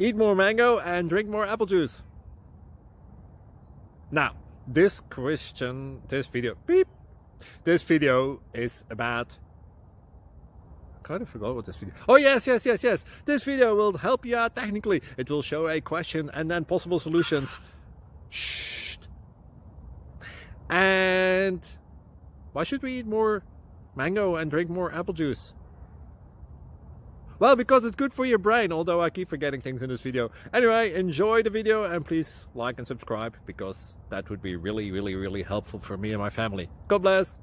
eat more mango and drink more apple juice. Now, this video is about, I kind of forgot what this video. Oh yes. This video will help you out technically. It will show a question and then possible solutions. Shh. And why should we eat more mango and drink more apple juice? Well, because it's good for your brain, although I keep forgetting things in this video. Anyway, enjoy the video and please like and subscribe, because that would be really helpful for me and my family. God bless!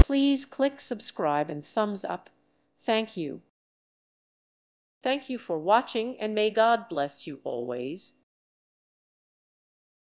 Please click subscribe and thumbs up. Thank you. Thank you for watching, and may God bless you always.